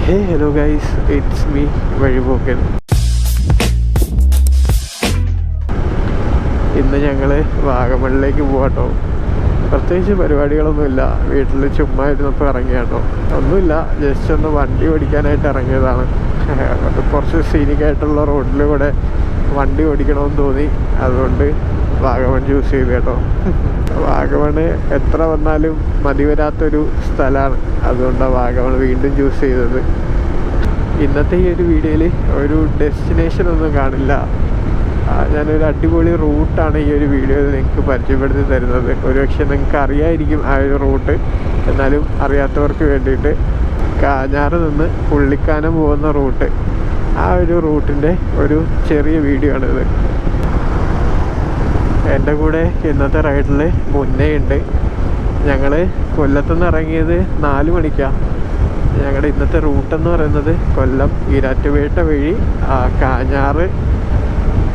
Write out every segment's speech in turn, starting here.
Hey, hello guys, it's me, VazhiPokkan. ഇന്ന് ഞങ്ങൾ വാഗമണിലേക്ക് പോകാട്ടോ. പ്രത്യേകിച്ച് പരിപാടികളൊന്നുമില്ല, വീട്ടിൽ ചുമ്മാ ഇരുന്നപ്പോൾ ഇറങ്ങിയാട്ടോ. ഒന്നുമില്ല, ജസ്റ്റ് ഒന്ന് വണ്ടി ഓടിക്കാനായിട്ട് ഇറങ്ങിയതാണ്. കുറച്ച് സീനിക്കായിട്ടുള്ള റോഡിലൂടെ വണ്ടി ഓടിക്കണമെന്ന് തോന്നി, അതുകൊണ്ട് വാഗമൺ ചൂസ് ചെയ്തു കേട്ടോ. വാഗമൺ എത്ര വന്നാലും മതി വരാത്തൊരു സ്ഥലമാണ്, അതുകൊണ്ടാണ് വാഗമൺ വീണ്ടും ചൂസ് ചെയ്തത്. ഇന്നത്തെ ഈ ഒരു വീഡിയോയിൽ ഒരു ഡെസ്റ്റിനേഷൻ ഒന്നും കാണില്ല, ഞാനൊരു അടിപൊളി റൂട്ടാണ് ഈ ഒരു വീഡിയോയിൽ നിങ്ങൾക്ക് പരിചയപ്പെടുത്തി തരുന്നത്. ഒരുപക്ഷെ നിങ്ങൾക്ക് അറിയായിരിക്കും ആ ഒരു റൂട്ട്, എന്നാലും അറിയാത്തവർക്ക് വേണ്ടിയിട്ട് കാഞ്ഞാറ് നിന്ന് പുള്ളിക്കാനം പോകുന്ന റൂട്ട്, ആ ഒരു റൂട്ടിൻ്റെ ഒരു ചെറിയ വീഡിയോ ആണിത്. എൻ്റെ കൂടെ ഇന്നത്തെ റൈഡിൽ മുന്നേ ഉണ്ട്. ഞങ്ങൾ കൊല്ലത്തുനിന്ന് ഇറങ്ങിയത് 4 മണിക്കാണ്. ഞങ്ങളുടെ ഇന്നത്തെ റൂട്ടെന്ന് പറയുന്നത് കൊല്ലം ഈരാറ്റുപേട്ട വഴി കാഞ്ഞാറ്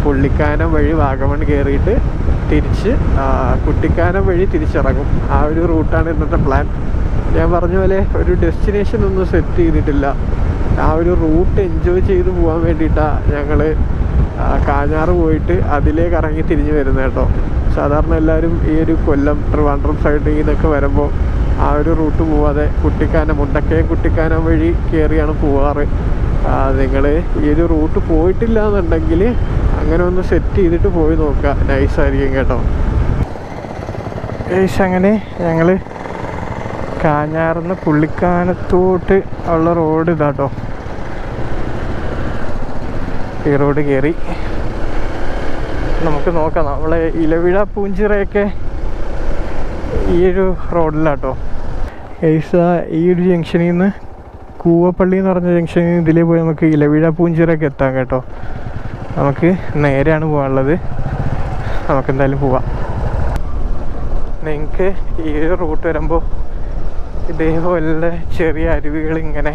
പുള്ളിക്കാനം വഴി വാഗമൺ കയറിയിട്ട് തിരിച്ച് കുട്ടിക്കാനം വഴി തിരിച്ചിറങ്ങും. ആ ഒരു റൂട്ടാണ് ഇന്നത്തെ പ്ലാൻ. ഞാൻ പറഞ്ഞ പോലെ ഒരു ഡെസ്റ്റിനേഷൻ ഒന്നും സെറ്റ് ചെയ്തിട്ടില്ല, ആ ഒരു റൂട്ട് എൻജോയ് ചെയ്ത് പോകാൻ വേണ്ടിയിട്ടാണ് ഞങ്ങൾ കാഞ്ഞാറ് പോയിട്ട് അതിലേക്ക് ഇറങ്ങി തിരിഞ്ഞ് വരുന്നത് കേട്ടോ. സാധാരണ എല്ലാവരും ഈ ഒരു കൊല്ലം ട്രിവാൻഡ്രം സൈഡിൽ നിന്നൊക്കെ വരുമ്പോൾ ആ ഒരു റൂട്ട് പോവാതെ കുട്ടിക്കാനം, മുണ്ടക്കയം കുട്ടിക്കാനം വഴി കയറിയാണ് പോവാറ്. നിങ്ങൾ ഈ ഒരു റൂട്ട് പോയിട്ടില്ല എന്നുണ്ടെങ്കിൽ അങ്ങനെ ഒന്ന് സെറ്റ് ചെയ്തിട്ട് പോയി നോക്കുക, നൈസായിരിക്കും കേട്ടോ. അങ്ങനെ ഞങ്ങൾ കാഞ്ഞാറിന്ന് പുള്ളിക്കാനത്തോട്ട് ഉള്ള റോഡ് ഇതാട്ടോ. ഈ റോഡ് കയറി നമുക്ക് നോക്കാം. നമ്മളെ ഇലവിഴ പൂഞ്ചിറയൊക്കെ ഈ ഒരു റോഡിലാട്ടോ. ഈ ഒരു ജംഗ്ഷനിൽ നിന്ന് കൂവപ്പള്ളി എന്ന് പറഞ്ഞ ജംഗ്ഷനിൽ നിന്ന് ഇതിലേ പോയി നമുക്ക് ഇലവിഴ പൂഞ്ചിറയൊക്കെ എത്താം കേട്ടോ. നമുക്ക് നേരെയാണ് പോകാനുള്ളത്, നമുക്കെന്തായാലും പോവാം. നിങ്ങൾക്ക് ഈ ഒരു റൂട്ട് വരുമ്പോൾ ഇതേപോലെ ചെറിയ അരുവികൾ, ഇങ്ങനെ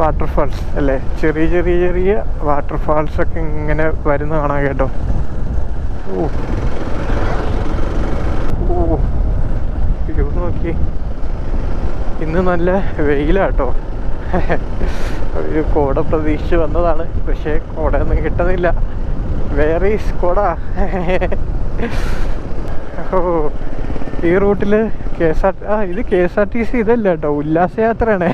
വാട്ടർഫാൾസ് അല്ലേ, ചെറിയ ചെറിയ ചെറിയ വാട്ടർഫാൾസൊക്കെ ഇങ്ങനെ വരുന്ന കാണാം കേട്ടോ. ഓ ഓ വ്യൂ നോക്കി, ഇന്ന് നല്ല വെയിലാട്ടോ. ഒരു കോട പ്രതീക്ഷിച്ച് വന്നതാണ്, പക്ഷേ കോടയൊന്നും കിട്ടുന്നില്ല. വേറെ ഈസ് കോട. ഓ ഈ റൂട്ടിൽ ഇത് KSRTC ഇതല്ല കേട്ടോ, ഉല്ലാസയാത്രയാണ്.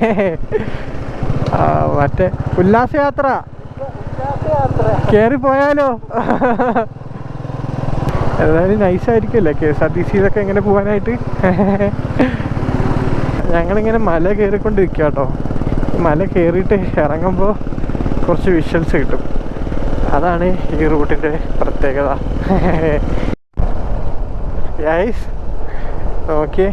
മറ്റേ ഉല്ലാസയാത്ര കയറിപ്പോയാലോ? എന്തായാലും നൈസായിരിക്കുമല്ലേ KSRTCയിലൊക്കെ എങ്ങനെ പോകാനായിട്ട്. ഞങ്ങളിങ്ങനെ മല കയറിക്കൊണ്ടിരിക്കുക കേട്ടോ. മല കയറിയിട്ട് ഇറങ്ങുമ്പോൾ കുറച്ച് വിഷ്വൽസ് കിട്ടും, അതാണ് ഈ റൂട്ടിൻ്റെ പ്രത്യേകത. ഗൈസ് നോക്കിയേ,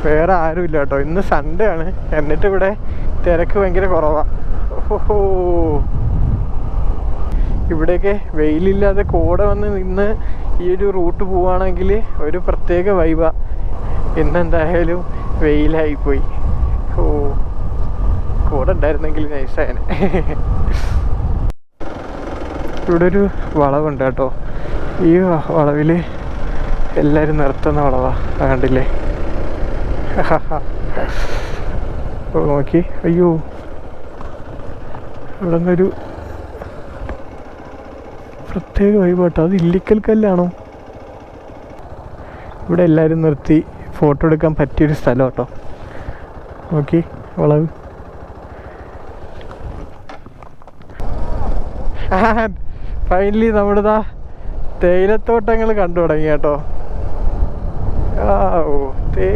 വേറെ ആരുമില്ല കേട്ടോ. ഇന്ന് സൺഡേ ആണ്, എന്നിട്ട് ഇവിടെ തിരക്ക് ഭയങ്കര കുറവാണ്. ഓഹോ, ഇവിടെയൊക്കെ വെയിലില്ലാതെ കോട വന്ന് നിന്ന് ഈ ഒരു റൂട്ട് പോവുകയാണെങ്കിൽ ഒരു പ്രത്യേക വൈബാണ്. ഇന്നെന്തായാലും വെയിലായിപ്പോയി. ഓ, കോട ഉണ്ടായിരുന്നെങ്കിൽ നൈസായനെ. ഇവിടെ ഒരു വളവുണ്ട് കേട്ടോ. ഈ വളവിൽ എല്ലാവരും നിർത്തുന്ന വളവാ, കണ്ടില്ലേ? നോക്കി, അയ്യോ, ഇവിടെ നിന്നൊരു പ്രത്യേക വൈബാട്ടോ. അത് ഇല്ലിക്കൽ കല്ലാണോ? ഇവിടെ എല്ലാവരും നിർത്തി ഫോട്ടോ എടുക്കാൻ പറ്റിയൊരു സ്ഥലം കേട്ടോ. നോക്കി വളവ്. ഫൈനലി നമ്മുടെ തേയിലത്തോട്ടങ്ങൾ കണ്ടു തുടങ്ങി കേട്ടോ. ഓ,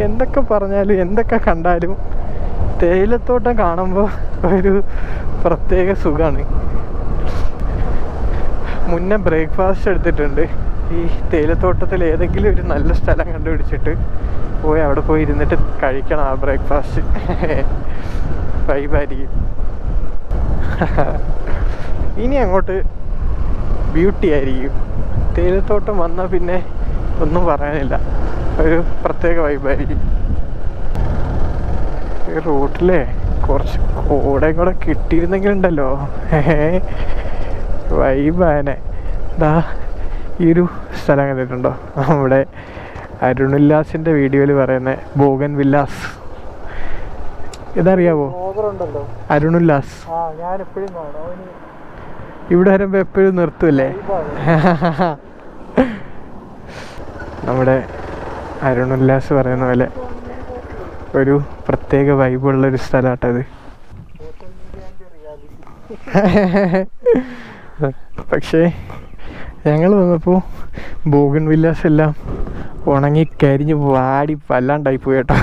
എന്തൊക്കെ പറഞ്ഞാലും എന്തൊക്കെ കണ്ടാലും തേയിലത്തോട്ടം കാണുമ്പോൾ ഒരു പ്രത്യേക സുഖമാണ്. മുന്നേ ബ്രേക്ക്ഫാസ്റ്റ് എടുത്തിട്ടുണ്ട്. ഈ തേയിലത്തോട്ടത്തിൽ ഏതെങ്കിലും ഒരു നല്ല സ്ഥലം കണ്ടുപിടിച്ചിട്ട് പോയി അവിടെ പോയി ഇരുന്നിട്ട് കഴിക്കണം ആ ബ്രേക്ക്ഫാസ്റ്റ്. വൈബായിരിക്കും. ഇനി അങ്ങോട്ട് ബ്യൂട്ടി ആയിരിക്കും. തേയിലത്തോട്ടം വന്നാൽ പിന്നെ ഒന്നും പറയാനില്ല, ഒരു പ്രത്യേക വൈബായിരിക്കും. ഈ റൂട്ടിലെ കുറച്ച് കോടയും കൂടെ കിട്ടിയിരുന്നെങ്കിലുണ്ടല്ലോ, വൈബാനെ. ദാ ഈ ഒരു സ്ഥലം കണ്ടിട്ടുണ്ടോ? നമ്മുടെ അരുണില്ലാസിൻ്റെ വീഡിയോയിൽ പറയുന്ന ബോഗൻ വില്ലാസ്. ഇതറിയാവോ? അരുണുല്ലാസ്. ഇവിടെ വരുമ്പോ എപ്പോഴും നിർത്തുമല്ലേ? നമ്മുടെ അരുണുല്ലാസ് പറയുന്ന പോലെ ഒരു പ്രത്യേക വൈബുള്ളൊരു സ്ഥലമാട്ടത്. പക്ഷേ ഞങ്ങൾ വന്നപ്പോൾ ബോഗൺ വില്ലാസ് എല്ലാം ഉണങ്ങി കരിഞ്ഞ് വാടി വല്ലാണ്ടായി പോയി കേട്ടോ.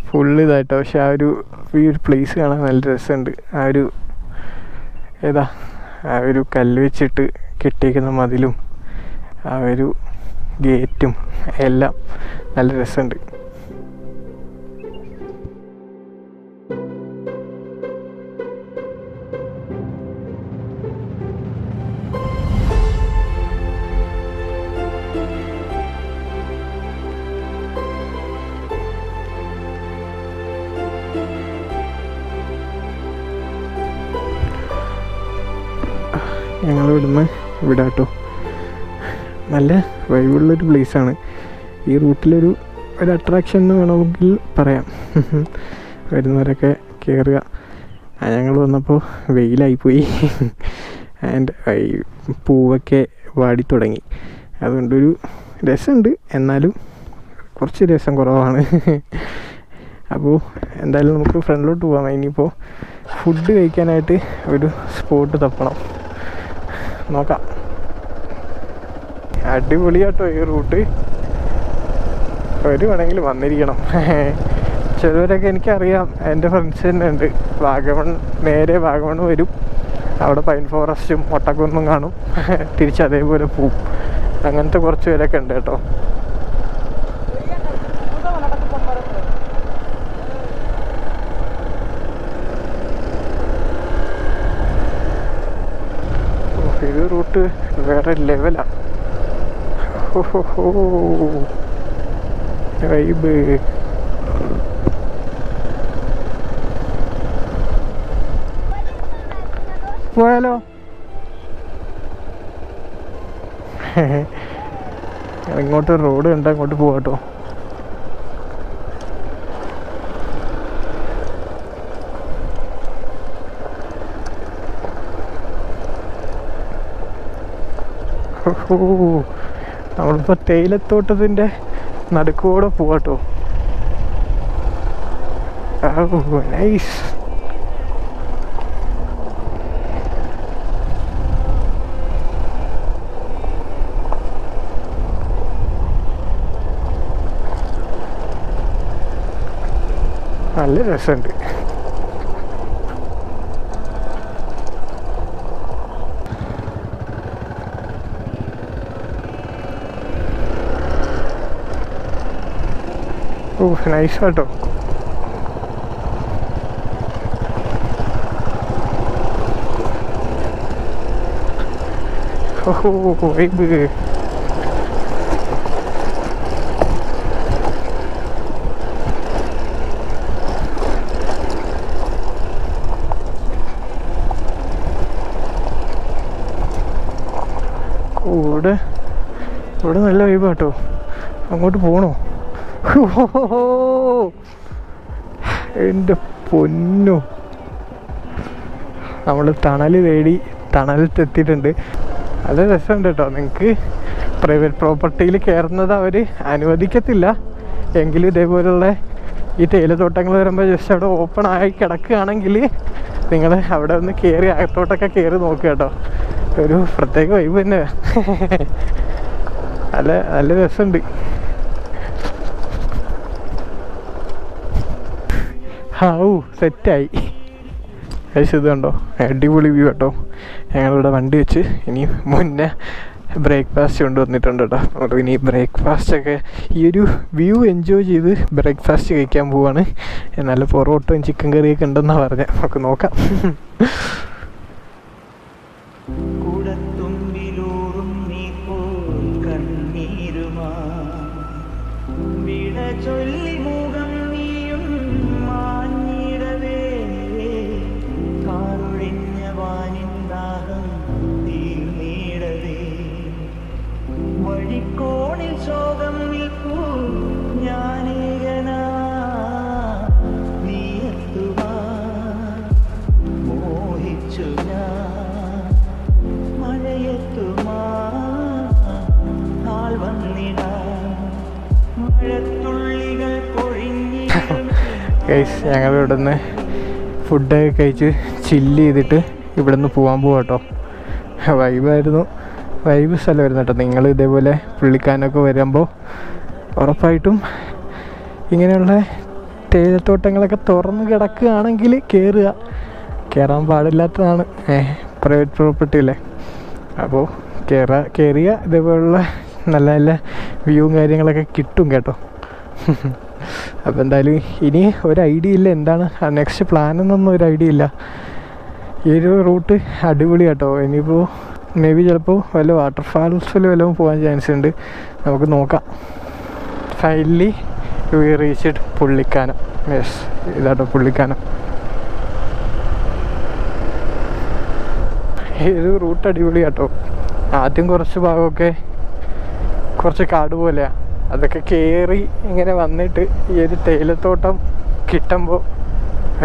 ഫുള്ള് ഇതായിട്ടോ. പക്ഷെ ആ ഒരു പ്ലേസ് കാണാൻ നല്ല രസമുണ്ട്. ആ ഒരു കല്ല് വെച്ചിട്ട് കെട്ടിയിരിക്കുന്ന മതിലും ആ ഒരു ഗേറ്റും എല്ലാം നല്ല രസമുണ്ട്. ഞങ്ങളിവിടുന്ന് വിടാട്ടോ. നല്ല വൈബുള്ളൊരു പ്ലേസാണ്. ഈ റൂട്ടിലൊരു അട്രാക്ഷൻ എന്ന് വേണമെങ്കിൽ പറയാം. വരുന്നവരൊക്കെ കയറുക. ഞങ്ങൾ വന്നപ്പോൾ വെയിലായിപ്പോയി. ആൻഡ് പൂവൊക്കെ വാടി തുടങ്ങി. അതുകൊണ്ടൊരു രസമുണ്ട്, എന്നാലും കുറച്ച് രസം കുറവാണ്. അപ്പോൾ എന്തായാലും നമുക്ക് ഫ്രണ്ടിലോട്ട് പോകാം. ഇനിയിപ്പോൾ ഫുഡ് കഴിക്കാനായിട്ട് ഒരു സ്പോട്ട് തപ്പണം. നോക്കാം. അടിപൊളിയാട്ടോ ഈ റൂട്ട്. വരുവാണെങ്കിൽ വന്നിരിക്കണം. ചിലവരൊക്കെ എനിക്കറിയാം, എൻ്റെ ഫ്രണ്ട്സ് തന്നെ ഉണ്ട്. നേരെ വാഗമൺ വരും. അവിടെ പൈൻ ഫോറസ്റ്റും ഒട്ടക്കൊന്നും കാണും. തിരിച്ചതേപോലെ പോവും. അങ്ങനത്തെ കുറച്ച് പേരൊക്കെ ഉണ്ട് കേട്ടോ. ഇത് റൂട്ട് വേറെ ലെവലാണ്. വൈബ്. പോയാലോ? ഇങ്ങോട്ട് റോഡ് ഉണ്ട്, അങ്ങോട്ട് പോവാട്ടോ. നമ്മളിപ്പോൾ തേയിലത്തോട്ടത്തിൻ്റെ നടുക്കൂടെ പോവാട്ടോ. നൈസ്. നല്ല രസമുണ്ട്. നൈസാട്ടോ. വൈബ്. ഇവിടെ നല്ല വൈബാട്ടോ. അങ്ങോട്ട് പോണോ? എൻ്റെ പൊന്നോ, നമ്മൾ തണൽ തേടി തണലത്തെത്തിയിട്ടുണ്ട്. അത് രസമുണ്ട് കേട്ടോ. നിങ്ങൾക്ക് പ്രൈവറ്റ് പ്രോപ്പർട്ടിയിൽ കയറുന്നത് അവർ അനുവദിക്കത്തില്ല. എങ്കിലും ഇതേപോലുള്ള ഈ തേയിലത്തോട്ടങ്ങൾ വരുമ്പോൾ ജസ്റ്റ് അവിടെ ഓപ്പൺ ആയി കിടക്കുകയാണെങ്കിൽ നിങ്ങൾ അവിടെ ഒന്ന് കയറി അകത്തോട്ടൊക്കെ കയറി നോക്കുക കേട്ടോ. ഒരു പ്രത്യേക വൈബ് തന്നെ. നല്ല രസമുണ്ട്. സെറ്റായി. ഇത് കണ്ടോ, അടിപൊളി വ്യൂ കേട്ടോ. ഞങ്ങളിവിടെ വണ്ടി വെച്ച് ഇനി മുന്നേ ബ്രേക്ക്ഫാസ്റ്റ് കൊണ്ടുവന്നിട്ടുണ്ട് കേട്ടോ. അപ്പോൾ ഇനി ബ്രേക്ക്ഫാസ്റ്റൊക്കെ ഈ ഒരു വ്യൂ എൻജോയ് ചെയ്ത് ബ്രേക്ക്ഫാസ്റ്റ് കഴിക്കാൻ പോവാണ്. നല്ല പൊറോട്ടയും ചിക്കൻ കറിയൊക്കെ ഉണ്ടെന്നാണ് പറഞ്ഞത്. നമുക്ക് നോക്കാം. ശോകം നിൽക്കൂ ഞാനേകനാ നീ ഗൈസ് ഞങ്ങൾ ഇവിടെ നിന്ന് ഫുഡൊക്കെ കഴിച്ച് ചില്ല് ചെയ്തിട്ട് ഇവിടെ നിന്ന് പോകാൻ പോവാട്ടോ. വൈബായിരുന്നു, വൈബ് സ്ഥലമായിരുന്നു കേട്ടോ. നിങ്ങൾ ഇതേപോലെ പുള്ളിക്കാനൊക്കെ വരുമ്പോൾ ഉറപ്പായിട്ടും ഇങ്ങനെയുള്ള തേയിലത്തോട്ടങ്ങളൊക്കെ തുറന്ന് കിടക്കുകയാണെങ്കിൽ കയറാൻ പാടില്ലാത്തതാണ്, പ്രൈവറ്റ് പ്രോപ്പർട്ടി അല്ലേ. അപ്പോൾ കയറിയ ഇതേപോലുള്ള നല്ല നല്ല വ്യൂവും കാര്യങ്ങളൊക്കെ കിട്ടും കേട്ടോ. അപ്പോൾ എന്തായാലും ഇനി ഒരു ഐഡിയ ഇല്ല എന്താണ് നെക്സ്റ്റ് പ്ലാൻ എന്നൊന്നും ഒരു ഐഡിയ ഇല്ല. ഈ ഒരു റൂട്ട് അടിപൊളി കേട്ടോ. ഇനിയിപ്പോൾ മേ ബി ചിലപ്പോൾ വല്ല വാട്ടർഫാൾസിൽ വല്ലതും പോകാൻ ചാൻസ് ഉണ്ട്, നമുക്ക് നോക്കാം. Finally we reached Pullikkanam. Yes, ഇതാട്ടോ പുള്ളിക്കാനം. ഈ ഒരു റൂട്ട് അടിപൊളി കേട്ടോ. ആദ്യം കുറച്ച് ഭാഗമൊക്കെ കുറച്ച് കാട് പോലെയാണ്, അതൊക്കെ കയറി ഇങ്ങനെ വന്നിട്ട് ഈ ഒരു തേയിലത്തോട്ടം കിട്ടുമ്പോൾ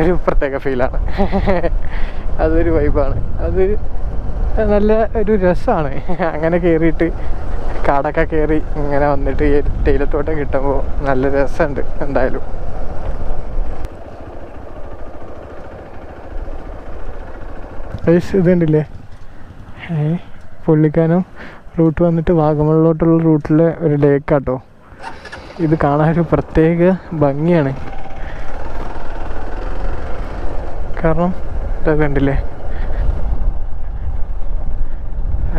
ഒരു പ്രത്യേക ഫീലാണ്. അതൊരു വൈബാണ്, അത് നല്ല ഒരു രസമാണ്. അങ്ങനെ കയറിയിട്ട് കാടൊക്കെ കയറി ഇങ്ങനെ വന്നിട്ട് ഈ തേയിലത്തോട്ടം കിട്ടുമ്പോൾ നല്ല രസമുണ്ട് എന്തായാലും. ഇതുണ്ടല്ലേ പുള്ളിക്കാനം റൂട്ട് വന്നിട്ട് വാഗമണിലോട്ടുള്ള റൂട്ടിലെ ഒരു ലേക്കാട്ടോ. ഇത് കാണാനൊരു പ്രത്യേക ഭംഗിയാണ്, കാരണം ഇതൊക്കെ കണ്ടില്ലേ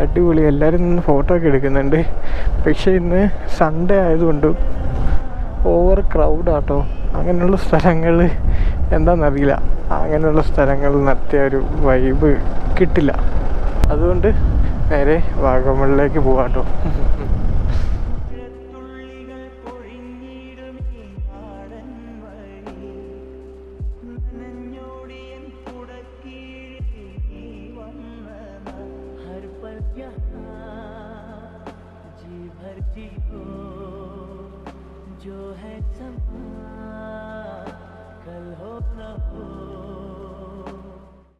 അടിപൊളി. എല്ലാവരും നിന്ന് ഫോട്ടോ ഒക്കെ എടുക്കുന്നുണ്ട്. പക്ഷേ ഇന്ന് സൺഡേ ആയതുകൊണ്ട് ഓവർ ക്രൗഡാട്ടോ. അങ്ങനെയുള്ള സ്ഥലങ്ങൾ എന്താണെന്നറിയില്ല, അങ്ങനെയുള്ള സ്ഥലങ്ങളിൽ നടത്തിയ ഒരു വൈബ് കിട്ടില്ല. അതുകൊണ്ട് നേരെ വാഗമണിലേക്ക് പോവാട്ടോ. जो है समा कल हो न हो